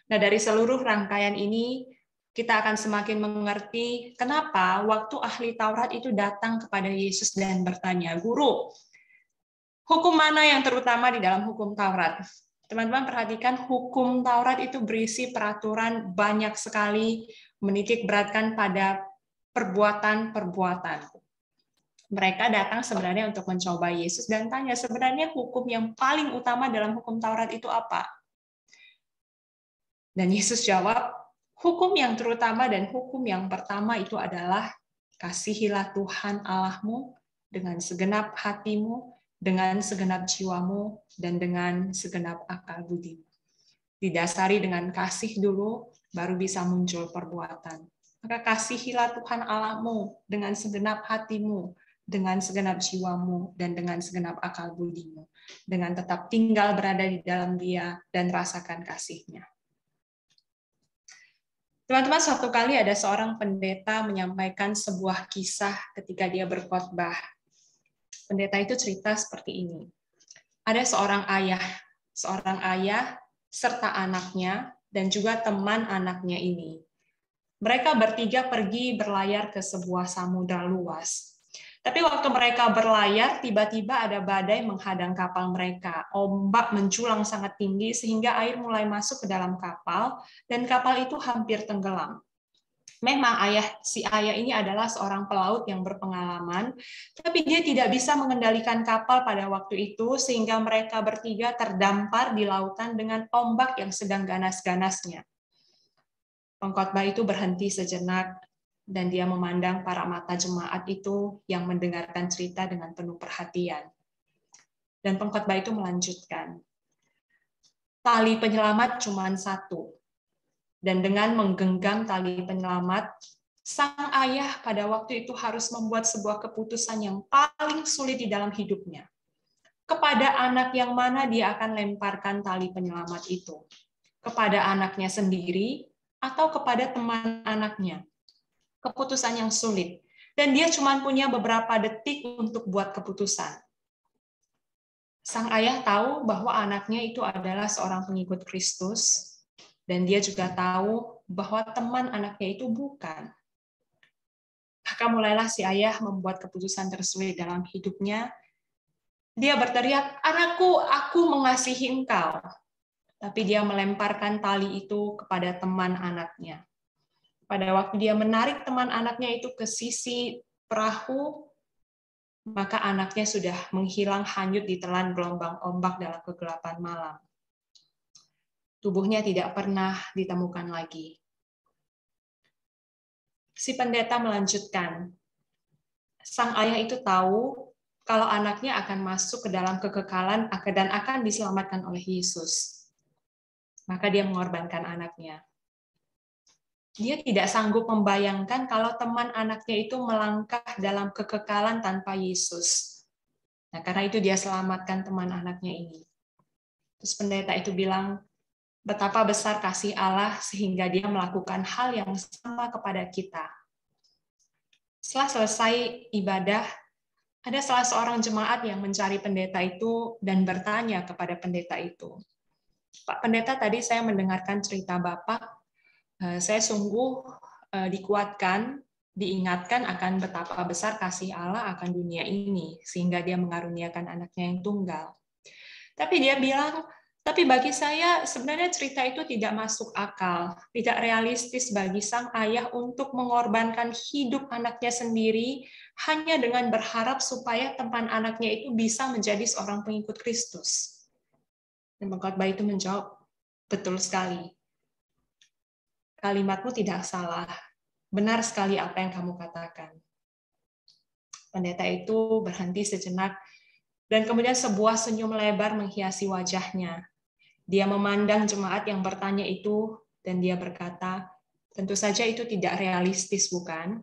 Nah, dari seluruh rangkaian ini, kita akan semakin mengerti kenapa waktu ahli Taurat itu datang kepada Yesus dan bertanya, "Guru, hukum mana yang terutama di dalam hukum Taurat?" Teman-teman perhatikan, hukum Taurat itu berisi peraturan banyak sekali, menitik beratkan pada perbuatan-perbuatan. Mereka datang sebenarnya untuk mencoba Yesus dan tanya, sebenarnya hukum yang paling utama dalam hukum Taurat itu apa? Dan Yesus jawab, hukum yang terutama dan hukum yang pertama itu adalah kasihilah Tuhan Allahmu dengan segenap hatimu, dengan segenap jiwamu, dan dengan segenap akal budimu. Didasari dengan kasih dulu, baru bisa muncul perbuatan. Maka kasihilah Tuhan Allahmu dengan segenap hatimu, dengan segenap jiwamu, dan dengan segenap akal budimu. Dengan tetap tinggal berada di dalam Dia dan rasakan kasih-Nya. Teman-teman, suatu kali ada seorang pendeta menyampaikan sebuah kisah ketika dia berkhotbah. Pendeta itu cerita seperti ini. Ada seorang ayah serta anaknya dan juga teman anaknya ini. Mereka bertiga pergi berlayar ke sebuah samudra luas. Tapi waktu mereka berlayar, tiba-tiba ada badai menghadang kapal mereka. Ombak menculang sangat tinggi sehingga air mulai masuk ke dalam kapal dan kapal itu hampir tenggelam. Memang si ayah ini adalah seorang pelaut yang berpengalaman, tapi dia tidak bisa mengendalikan kapal pada waktu itu sehingga mereka bertiga terdampar di lautan dengan ombak yang sedang ganas-ganasnya. Pengkhotbah itu berhenti sejenak dan dia memandang para mata jemaat itu yang mendengarkan cerita dengan penuh perhatian. Dan pengkhotbah itu melanjutkan, tali penyelamat cuma satu. Dan dengan menggenggam tali penyelamat, sang ayah pada waktu itu harus membuat sebuah keputusan yang paling sulit di dalam hidupnya. Kepada anak yang mana dia akan lemparkan tali penyelamat itu? Kepada anaknya sendiri atau kepada teman anaknya? Keputusan yang sulit. Dan dia cuma punya beberapa detik untuk buat keputusan. Sang ayah tahu bahwa anaknya itu adalah seorang pengikut Kristus, dan dia juga tahu bahwa teman anaknya itu bukan. Maka mulailah si ayah membuat keputusan tersulit dalam hidupnya. Dia berteriak, "Anakku, aku mengasihi engkau." Tapi dia melemparkan tali itu kepada teman anaknya. Pada waktu dia menarik teman anaknya itu ke sisi perahu, maka anaknya sudah menghilang hanyut ditelan gelombang ombak dalam kegelapan malam. Tubuhnya tidak pernah ditemukan lagi. Si pendeta melanjutkan, sang ayah itu tahu kalau anaknya akan masuk ke dalam kekekalan dan akan diselamatkan oleh Yesus. Maka dia mengorbankan anaknya. Dia tidak sanggup membayangkan kalau teman anaknya itu melangkah dalam kekekalan tanpa Yesus. Nah, karena itu dia selamatkan teman anaknya ini. Terus pendeta itu bilang, betapa besar kasih Allah sehingga dia melakukan hal yang sama kepada kita. Setelah selesai ibadah, ada salah seorang jemaat yang mencari pendeta itu dan bertanya kepada pendeta itu, "Pak Pendeta, tadi saya mendengarkan cerita Bapak, saya sungguh dikuatkan, diingatkan akan betapa besar kasih Allah akan dunia ini, sehingga dia mengaruniakan anaknya yang tunggal. Tapi dia bilang, tapi bagi saya sebenarnya cerita itu tidak masuk akal, tidak realistis bagi sang ayah untuk mengorbankan hidup anaknya sendiri hanya dengan berharap supaya teman anaknya itu bisa menjadi seorang pengikut Kristus." Dan pengkhotbah itu menjawab, "Betul sekali. Kalimatmu tidak salah. Benar sekali apa yang kamu katakan." Pendeta itu berhenti sejenak, dan kemudian sebuah senyum lebar menghiasi wajahnya. Dia memandang jemaat yang bertanya itu, dan dia berkata, "Tentu saja itu tidak realistis, bukan?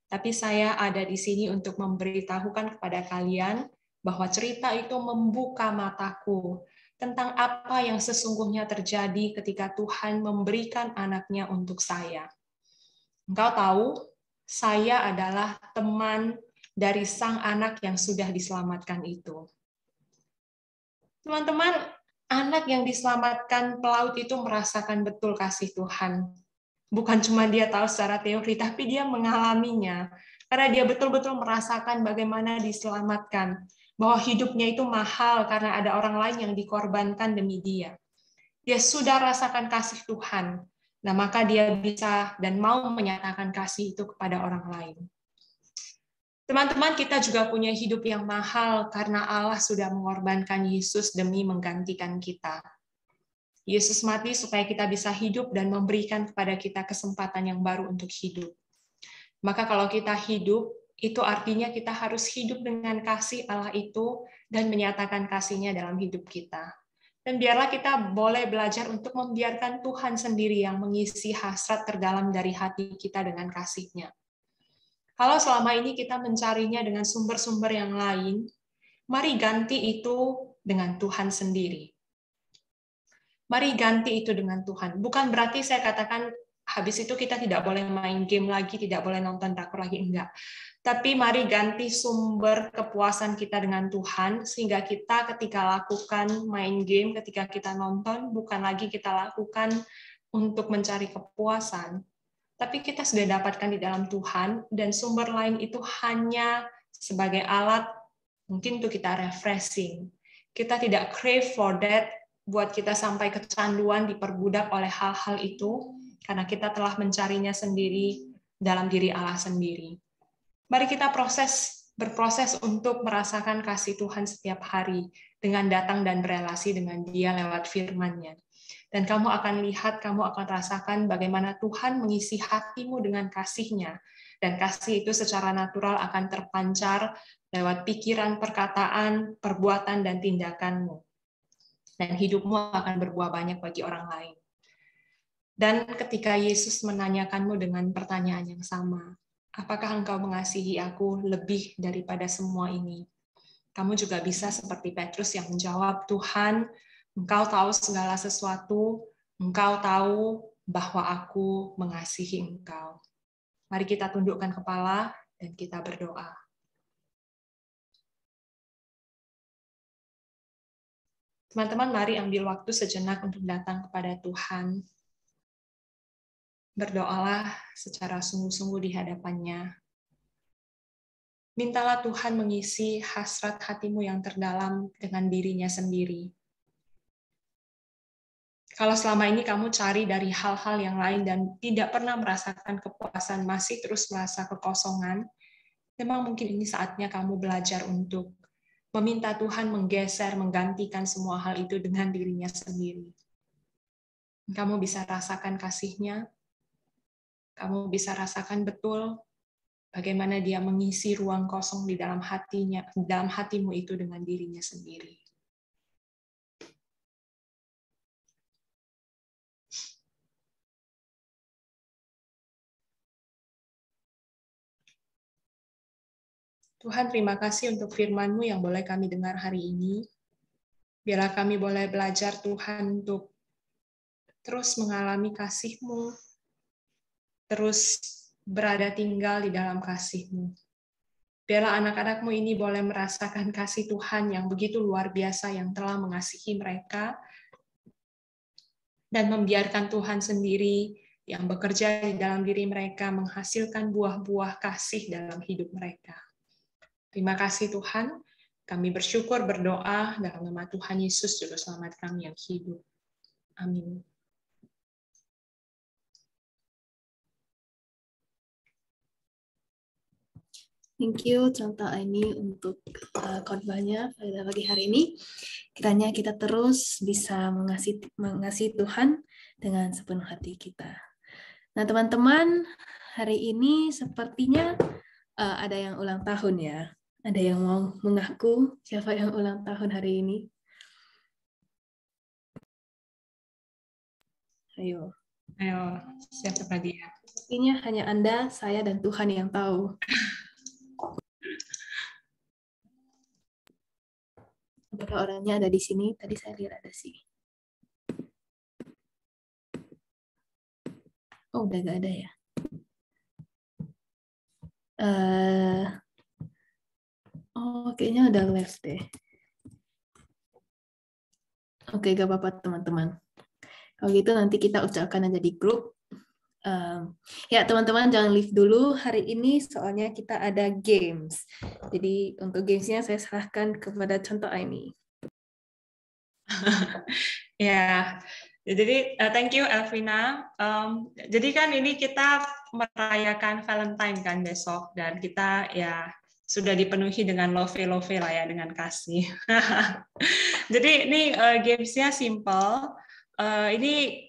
Tapi saya ada di sini untuk memberitahukan kepada kalian bahwa cerita itu membuka mataku tentang apa yang sesungguhnya terjadi ketika Tuhan memberikan anaknya untuk saya. Engkau tahu, saya adalah teman dari sang anak yang sudah diselamatkan itu." Teman-teman, anak yang diselamatkan pelaut itu merasakan betul kasih Tuhan. Bukan cuma dia tahu secara teori, tapi dia mengalaminya. Karena dia betul-betul merasakan bagaimana diselamatkan. Bahwa hidupnya itu mahal karena ada orang lain yang dikorbankan demi dia. Dia sudah rasakan kasih Tuhan. Nah, maka dia bisa dan mau menyatakan kasih itu kepada orang lain. Teman-teman, kita juga punya hidup yang mahal karena Allah sudah mengorbankan Yesus demi menggantikan kita. Yesus mati supaya kita bisa hidup dan memberikan kepada kita kesempatan yang baru untuk hidup. Maka kalau kita hidup, itu artinya kita harus hidup dengan kasih Allah itu dan menyatakan kasih-Nya dalam hidup kita. Dan biarlah kita boleh belajar untuk membiarkan Tuhan sendiri yang mengisi hasrat terdalam dari hati kita dengan kasih-Nya. Kalau selama ini kita mencarinya dengan sumber-sumber yang lain, mari ganti itu dengan Tuhan sendiri. Mari ganti itu dengan Tuhan. Bukan berarti saya katakan habis itu kita tidak boleh main game lagi, tidak boleh nonton drakor lagi, enggak. Tapi mari ganti sumber kepuasan kita dengan Tuhan, sehingga kita ketika lakukan main game, ketika kita nonton, bukan lagi kita lakukan untuk mencari kepuasan, tapi kita sudah dapatkan di dalam Tuhan, dan sumber lain itu hanya sebagai alat mungkin untuk kita refreshing. Kita tidak crave for that, buat kita sampai kecanduan, diperbudak oleh hal-hal itu, karena kita telah mencarinya sendiri dalam diri Allah sendiri. Mari kita berproses untuk merasakan kasih Tuhan setiap hari, dengan datang dan berelasi dengan Dia lewat firman-Nya. Dan kamu akan lihat, kamu akan rasakan bagaimana Tuhan mengisi hatimu dengan kasih-Nya. Dan kasih itu secara natural akan terpancar lewat pikiran, perkataan, perbuatan, dan tindakanmu. Dan hidupmu akan berbuah banyak bagi orang lain. Dan ketika Yesus menanyakanmu dengan pertanyaan yang sama, apakah engkau mengasihi aku lebih daripada semua ini? Kamu juga bisa seperti Petrus yang menjawab, Tuhan, Engkau tahu segala sesuatu, Engkau tahu bahwa aku mengasihi Engkau. Mari kita tundukkan kepala dan kita berdoa. Teman-teman, mari ambil waktu sejenak untuk datang kepada Tuhan. Berdoalah secara sungguh-sungguh di hadapan-Nya. Mintalah Tuhan mengisi hasrat hatimu yang terdalam dengan diri-Nya sendiri. Kalau selama ini kamu cari dari hal-hal yang lain dan tidak pernah merasakan kepuasan, masih terus merasa kekosongan, memang mungkin ini saatnya kamu belajar untuk meminta Tuhan menggeser, menggantikan semua hal itu dengan diri-Nya sendiri. Kamu bisa rasakan kasih-Nya, kamu bisa rasakan betul bagaimana Dia mengisi ruang kosong di dalam hatinya, dalam hatimu itu dengan diri-Nya sendiri. Tuhan, terima kasih untuk firman-Mu yang boleh kami dengar hari ini. Biarlah kami boleh belajar, Tuhan, untuk terus mengalami kasih-Mu, terus berada tinggal di dalam kasih-Mu. Biarlah anak-anak-Mu ini boleh merasakan kasih Tuhan yang begitu luar biasa yang telah mengasihi mereka, dan membiarkan Tuhan sendiri yang bekerja di dalam diri mereka menghasilkan buah-buah kasih dalam hidup mereka. Terima kasih Tuhan, kami bersyukur berdoa dalam nama Tuhan Yesus, Juru Selamat kami yang hidup. Amin. Thank you Contoh Aini untuk khotbahnya pada pagi hari ini. Kiranya kita terus bisa mengasihi Tuhan dengan sepenuh hati kita. Nah teman-teman, hari ini sepertinya ada yang ulang tahun ya. Ada yang mau mengaku siapa yang ulang tahun hari ini? Ayo. Ayo, siapa dia? Sepertinya hanya Anda, saya, dan Tuhan yang tahu. Apakah orangnya ada di sini? Tadi saya lihat ada sih. Oh, udah gak ada ya? Oh, kayaknya udah left deh. Oke, gak apa-apa teman-teman. Kalau gitu nanti kita ucapkan aja di grup. Ya teman-teman jangan leave dulu hari ini soalnya kita ada games. Jadi untuk gamesnya saya serahkan kepada Contoh Aini. Ya, jadi thank you Elvina. Jadi kan ini kita merayakan Valentine kan besok, dan kita ya sudah dipenuhi dengan love lah ya, dengan kasih. Jadi ini gamesnya simple. Ini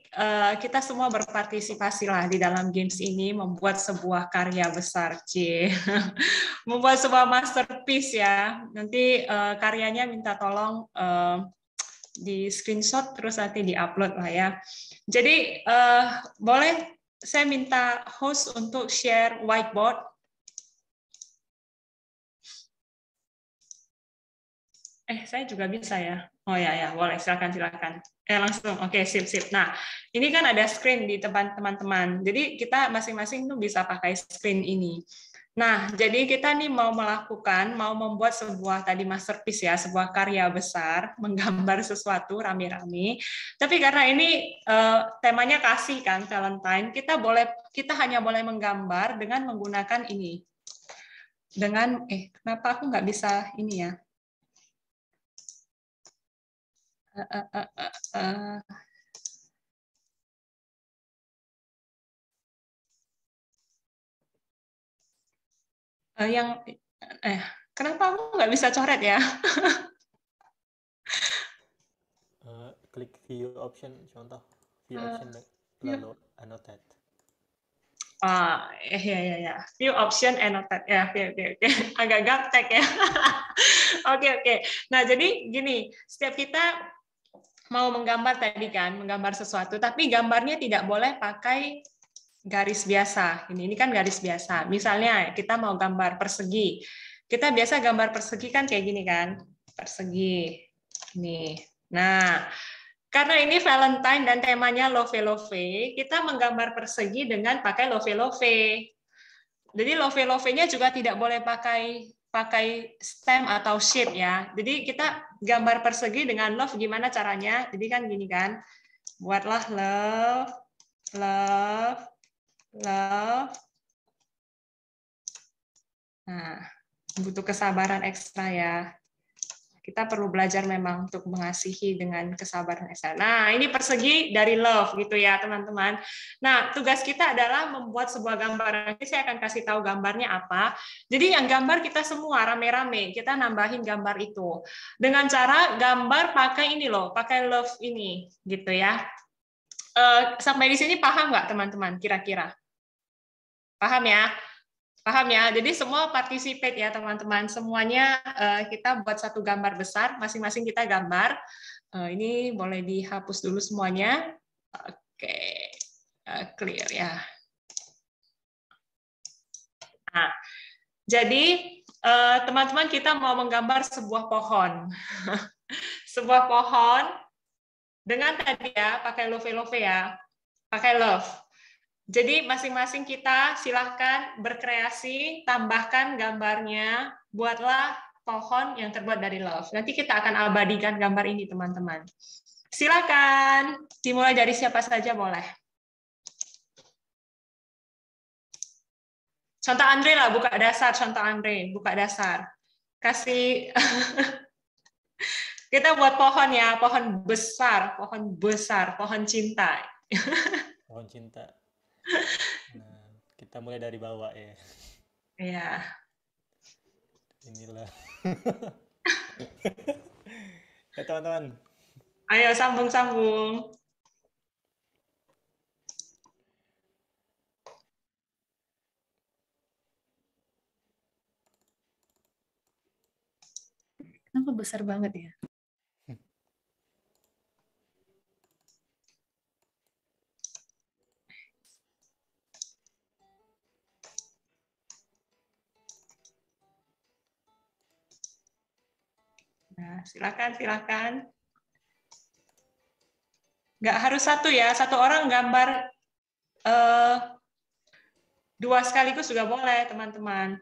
kita semua berpartisipasi lah di dalam games ini, membuat sebuah karya besar, membuat sebuah masterpiece ya. Nanti karyanya minta tolong di screenshot terus nanti diupload lah ya. Jadi boleh saya minta host untuk share whiteboard. Saya juga bisa ya. Oh ya, boleh. Silakan. Langsung. Oke, sip. Nah, ini kan ada screen di depan teman-teman. Jadi kita masing-masing tuh bisa pakai screen ini. Nah, jadi kita nih mau membuat sebuah tadi masterpiece ya, sebuah karya besar, menggambar sesuatu rame-rame. Tapi karena ini temanya kasih kan, Valentine, kita hanya boleh menggambar dengan menggunakan ini. Kenapa aku nggak bisa ini ya? Kenapa aku nggak bisa coret ya? Klik view option, contoh view option lalu annotate. Ya. View option annotate. Ya, oke. Agak gaptek ya. Oke. Nah, jadi gini, setiap kita mau menggambar tadi kan, menggambar sesuatu, tapi gambarnya tidak boleh pakai garis biasa. Ini kan garis biasa. Misalnya kita mau gambar persegi. Kita biasa gambar persegi kan kayak gini kan. Persegi. Nih. Nah, karena ini Valentine dan temanya love, kita menggambar persegi dengan pakai love. Jadi love-nya juga tidak boleh pakai stem atau sheet ya. Jadi kita gambar persegi dengan love gimana caranya? Jadi kan gini kan. Buatlah love. Nah, butuh kesabaran ekstra ya. Kita perlu belajar memang untuk mengasihi dengan kesabaran ekstra. Nah, ini persegi dari love gitu ya, teman-teman. Nah, tugas kita adalah membuat sebuah gambar. Nanti saya akan kasih tahu gambarnya apa. Jadi yang gambar kita semua rame-rame, kita nambahin gambar itu. Dengan cara gambar pakai ini loh, pakai love ini gitu ya. Sampai di sini paham nggak, teman-teman? Kira-kira? Paham ya? Paham ya? Jadi semua participate ya teman-teman. Semuanya kita buat satu gambar besar, masing-masing kita gambar. Ini boleh dihapus dulu semuanya. Oke, clear ya. Nah, jadi teman-teman kita mau menggambar sebuah pohon. Sebuah pohon dengan tadi ya, pakai love ya. Pakai love. Jadi masing-masing kita silahkan berkreasi, tambahkan gambarnya, buatlah pohon yang terbuat dari love. Nanti kita akan abadikan gambar ini, teman-teman. Silakan, dimulai dari siapa saja boleh. Contoh Andre lah, buka dasar, contoh Andre, buka dasar. Kasih, kita buat pohon ya, pohon besar, pohon cinta. Pohon cinta. Nah, kita mulai dari bawah ya. Iya. Inilah. Ya teman-teman. Ayo sambung. Kenapa besar banget ya? Nah, silakan. Nggak harus satu ya, satu orang gambar 2 sekaligus juga boleh, teman-teman.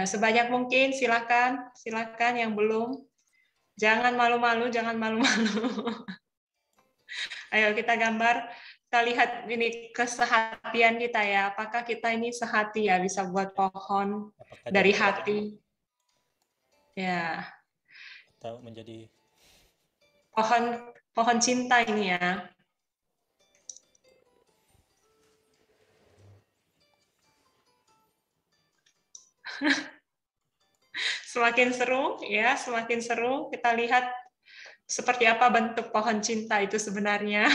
Sebanyak mungkin, silakan yang belum. Jangan malu-malu. Ayo kita gambar, kita lihat ini kesehatian kita ya. Apakah kita ini sehati ya, bisa buat pohon dari hati. Ya. Kita menjadi pohon cinta ini ya. Semakin seru kita lihat seperti apa bentuk pohon cinta itu sebenarnya.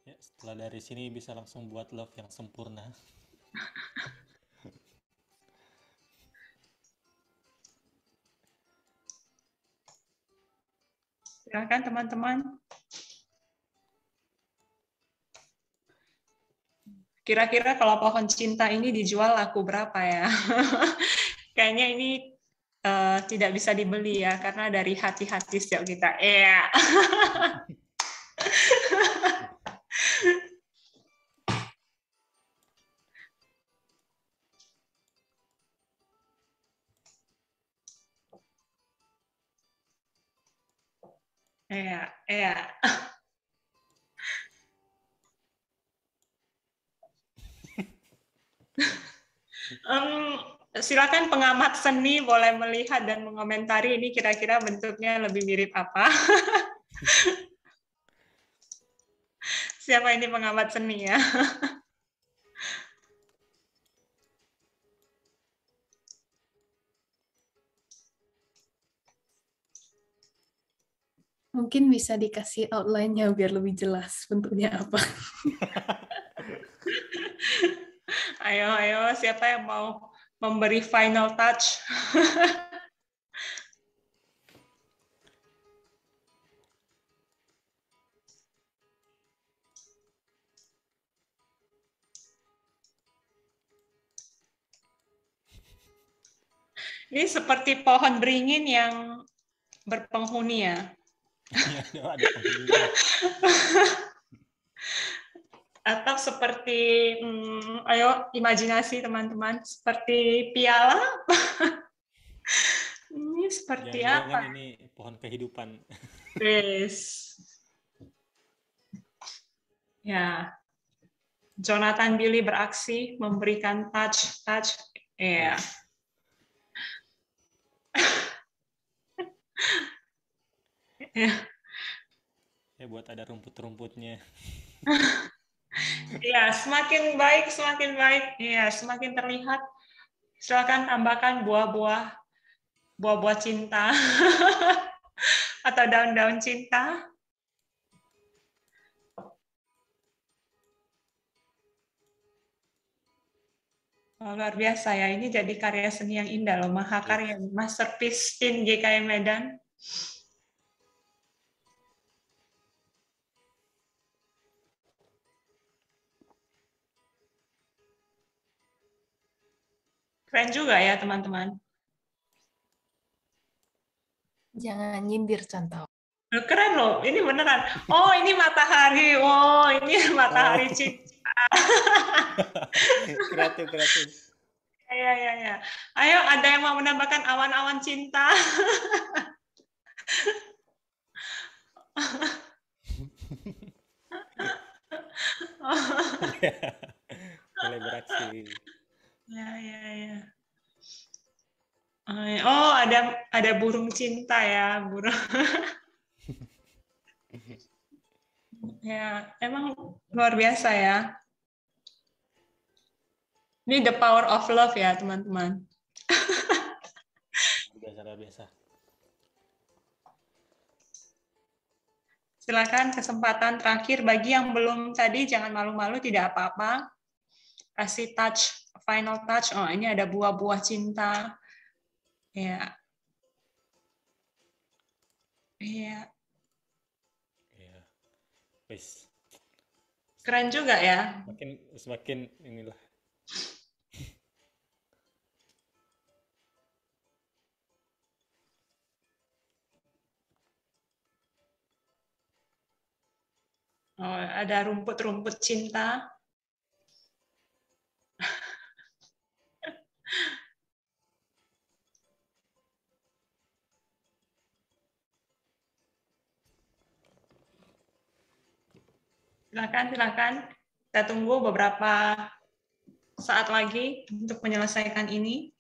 ya, setelah dari sini bisa langsung buat love yang sempurna. Silakan teman-teman. Kira-kira kalau pohon cinta ini dijual laku berapa ya? Kayaknya ini tidak bisa dibeli ya, karena dari hati-hati setiap kita. Iya. Iya, iya. Silakan pengamat seni boleh melihat dan mengomentari ini kira-kira bentuknya lebih mirip apa. Siapa ini pengamat seni ya? Mungkin bisa dikasih outline-nya biar lebih jelas bentuknya apa. Ayo, siapa yang mau memberi final touch? Ini seperti pohon beringin yang berpenghuni ya. Ada penghuninya. Atau seperti, ayo imajinasi teman-teman, seperti piala. Ini seperti Jangan-jangan apa? ini pohon kehidupan. Yes. Ya, Jonathan Billy beraksi memberikan touch. Ya. Ya buat ada rumput-rumputnya. Ya, semakin baik. Ya, semakin terlihat. Silakan tambahkan buah-buah cinta atau daun-daun cinta. Oh, luar biasa ya, ini jadi karya seni yang indah loh, mahakarya, masterpiece tim GKI Medan. Keren juga ya teman-teman. Jangan nyindir contoh. Keren loh, ini beneran. Oh, ini matahari. Oh, ini matahari cinta. Kreatif. Ya. Ayo, ada yang mau menambahkan awan-awan cinta? Mulai beraksi. Ya. Oh, ada burung cinta ya, burung. Ya, emang luar biasa ya. Ini the power of love ya, teman-teman. Luar biasa. Silakan kesempatan terakhir bagi yang belum tadi, jangan malu-malu, tidak apa-apa. Kasih touch, final touch. Oh, ini ada buah-buah cinta. Ya. Iya. Wis. Keren juga ya. Semakin inilah. Oh, ada rumput-rumput cinta. Silakan. Kita tunggu beberapa saat lagi untuk menyelesaikan ini.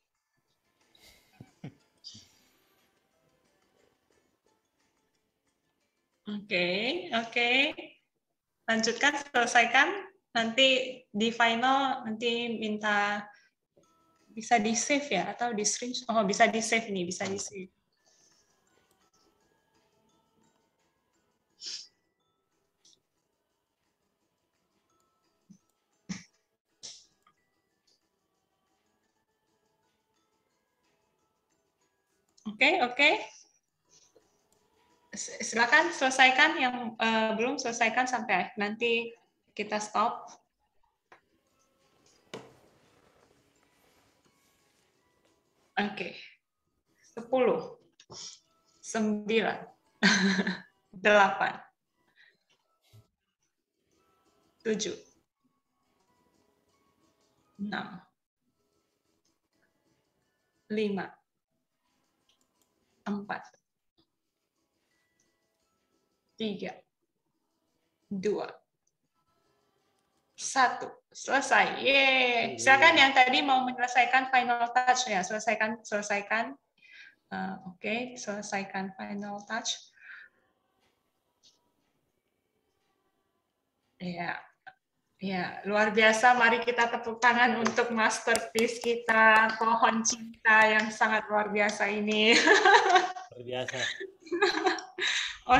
Oke. Lanjutkan, selesaikan. Nanti di final nanti minta bisa di save ya atau di screenshot. Oh, bisa di save nih, bisa di save. Oke. Silakan selesaikan yang belum selesaikan sampai nanti kita stop. Oke. 10, 9, 8, 7, 6, 5, 4, 3, 2, 1. Selesai. Yeay. Silakan yang tadi mau menyelesaikan final touch ya, selesaikan. Oke, selesaikan final touch. Ya. Ya, luar biasa. Mari kita tepuk tangan untuk masterpiece kita, pohon cinta yang sangat luar biasa ini. Luar biasa.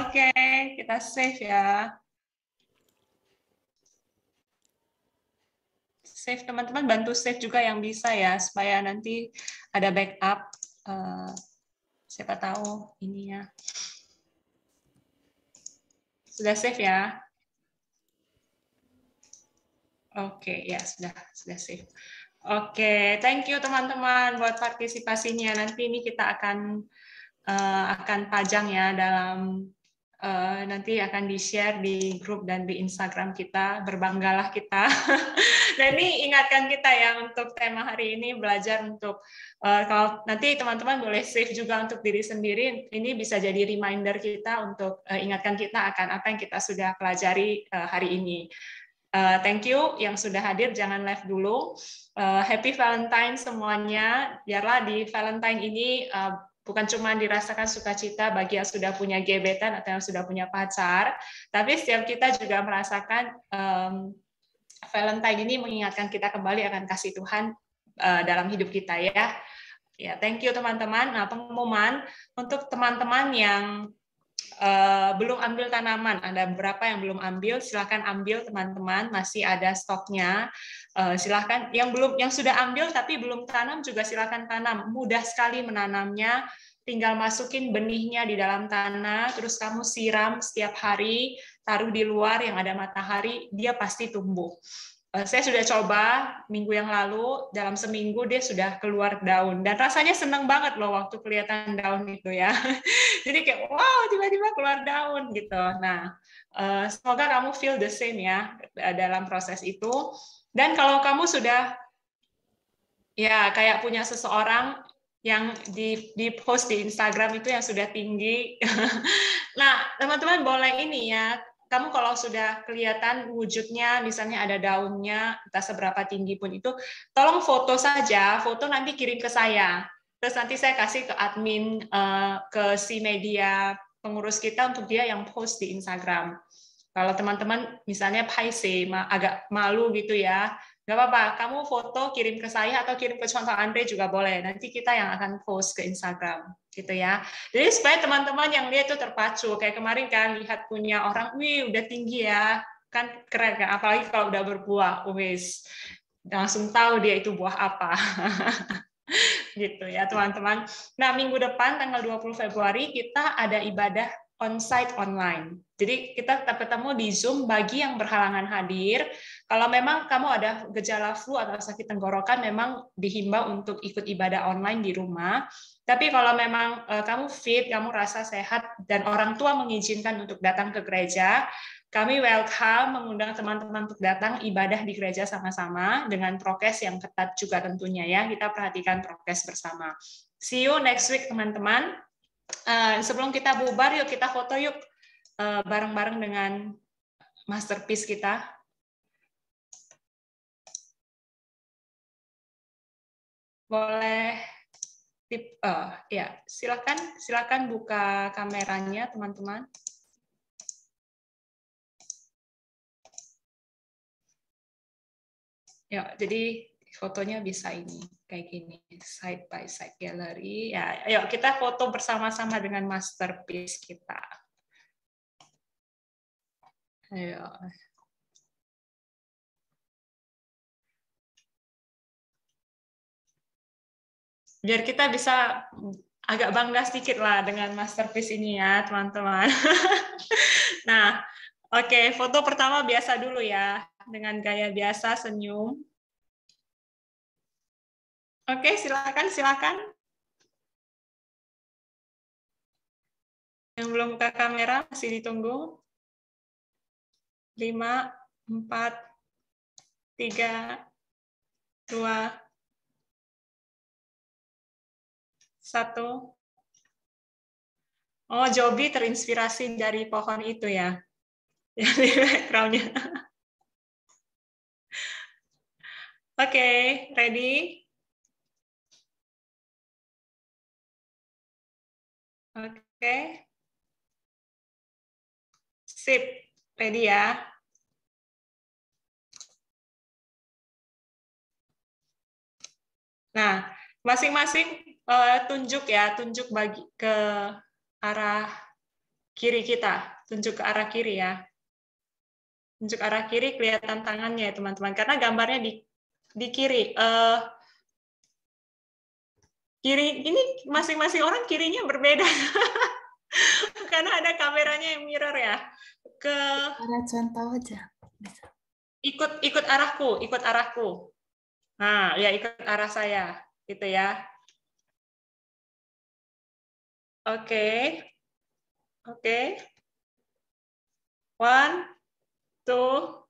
Oke, kita save ya. Save, teman-teman bantu save juga yang bisa ya, supaya nanti ada backup. Siapa tahu ininya. Sudah save ya? Oke, ya sudah save. Oke, thank you teman-teman buat partisipasinya. Nanti ini kita akan pajang ya dalam nanti akan di-share di grup dan di Instagram kita. Berbanggalah kita. Dan ini ingatkan kita ya untuk tema hari ini, belajar untuk kalau nanti teman-teman boleh save juga untuk diri sendiri. Ini bisa jadi reminder kita untuk ingatkan kita akan apa yang kita sudah pelajari hari ini. Thank you yang sudah hadir, jangan live dulu. Happy Valentine semuanya. Biarlah di Valentine ini bukan cuma dirasakan sukacita bagi yang sudah punya gebetan atau yang sudah punya pacar, tapi setiap kita juga merasakan Valentine ini mengingatkan kita kembali akan kasih Tuhan dalam hidup kita ya. Ya, thank you teman-teman. Nah, pengumuman untuk teman-teman yang belum ambil tanaman, ada beberapa yang belum ambil, silakan ambil teman-teman, masih ada stoknya. Silakan yang sudah ambil tapi belum tanam juga silakan tanam. Mudah sekali menanamnya, tinggal masukin benihnya di dalam tanah, terus kamu siram setiap hari, taruh di luar yang ada matahari, dia pasti tumbuh. Saya sudah coba minggu yang lalu, dalam seminggu dia sudah keluar daun. Dan rasanya senang banget loh waktu kelihatan daun itu ya. Jadi kayak, wow, tiba-tiba keluar daun gitu. Nah, semoga kamu feel the same ya dalam proses itu. Dan kalau kamu sudah, ya kayak punya seseorang yang di post di Instagram itu yang sudah tinggi. Nah, teman-teman boleh ini ya, kamu kalau sudah kelihatan wujudnya, misalnya ada daunnya, entah seberapa tinggi pun itu, tolong foto saja, foto nanti kirim ke saya. Terus nanti saya kasih ke admin, ke si media pengurus kita untuk dia yang post di Instagram. Kalau teman-teman misalnya agak malu gitu ya, nggak apa-apa, kamu foto kirim ke saya atau kirim ke contoh Andre juga boleh. Nanti kita yang akan post ke Instagram, gitu ya. Jadi supaya teman-teman yang lihat itu terpacu. Kayak kemarin kan lihat punya orang, wih udah tinggi ya, kan keren kan. Apalagi kalau udah berbuah, wis langsung tahu dia itu buah apa. Gitu ya teman-teman. Nah minggu depan tanggal 20 Februari kita ada ibadah onsite online. Jadi kita tetap ketemu di Zoom bagi yang berhalangan hadir. Kalau memang kamu ada gejala flu atau sakit tenggorokan, memang dihimbau untuk ikut ibadah online di rumah. Tapi kalau memang kamu fit, kamu rasa sehat, dan orang tua mengizinkan untuk datang ke gereja, kami welcome mengundang teman-teman untuk datang ibadah di gereja sama-sama dengan prokes yang ketat juga tentunya ya. Kita perhatikan prokes bersama. See you next week teman-teman. Sebelum kita bubar, yuk kita foto yuk bareng-bareng dengan masterpiece kita. Boleh ya, silakan buka kameranya teman-teman. Ya, jadi fotonya bisa ini kayak gini, side by side gallery. Ya, ayo kita foto bersama-sama dengan masterpiece kita. Ayo. Biar kita bisa agak bangga sedikit lah dengan masterpiece ini ya, teman-teman. Nah, oke, foto pertama biasa dulu ya, dengan gaya biasa, senyum. Oke, silakan. Yang belum buka kamera masih ditunggu. 5, 4, 3, 2, 1. Oh, Joby terinspirasi dari pohon itu ya. Di background-nya. Oke, ready? Oke. Sip, ready ya. Nah, masing-masing tunjuk bagi ke arah kiri kita. Tunjuk ke arah kiri ya. Tunjuk arah kiri, kelihatan tangannya ya teman-teman. Karena gambarnya di kiri. Kiri ini masing-masing orang kirinya berbeda. Karena ada kameranya yang mirror ya. Ada contoh aja. Bisa. Ikut arahku. Nah, ya ikut arah saya, gitu ya. Oke. 1, 2,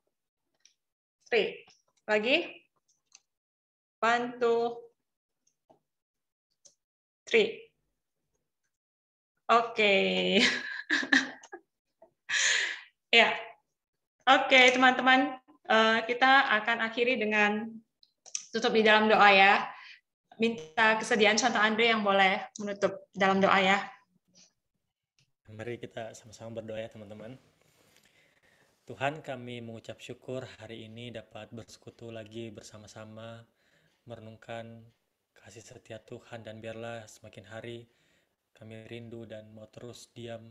3. Lagi. 1, 2, 3. Oke. Ya. Oke, teman-teman. Kita akan akhiri dengan tutup di dalam doa ya. Minta kesediaan Contoh Andre yang boleh menutup dalam doa ya. Mari kita sama-sama berdoa ya teman-teman. Tuhan, kami mengucap syukur hari ini dapat bersekutu lagi bersama-sama, merenungkan kasih setia Tuhan, dan biarlah semakin hari kami rindu dan mau terus diam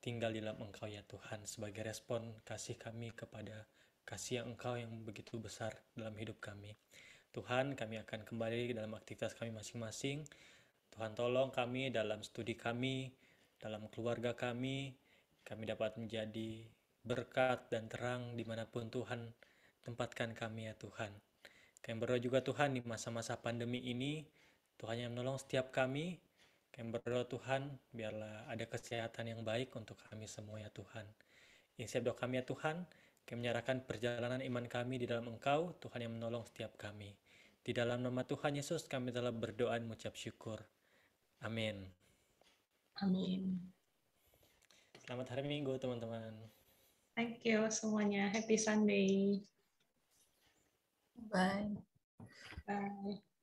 tinggal di dalam Engkau ya Tuhan, sebagai respon kasih kami kepada kasih yang Engkau yang begitu besar dalam hidup kami. Tuhan, kami akan kembali dalam aktivitas kami masing-masing. Tuhan, tolong kami dalam studi kami, dalam keluarga kami dapat menjadi berkat dan terang dimanapun Tuhan tempatkan kami ya Tuhan. Kami berdoa juga Tuhan di masa-masa pandemi ini, Tuhan yang menolong setiap kami. Kami berdoa Tuhan, biarlah ada kesehatan yang baik untuk kami semua ya Tuhan. Ini setiap doa kami ya Tuhan, kami menyerahkan perjalanan iman kami di dalam Engkau, Tuhan yang menolong setiap kami. Di dalam nama Tuhan Yesus kami telah berdoa dan mengucap syukur. Amin. Amin. Selamat hari Minggu teman-teman. Thank you semuanya. Happy Sunday. Bye. Bye.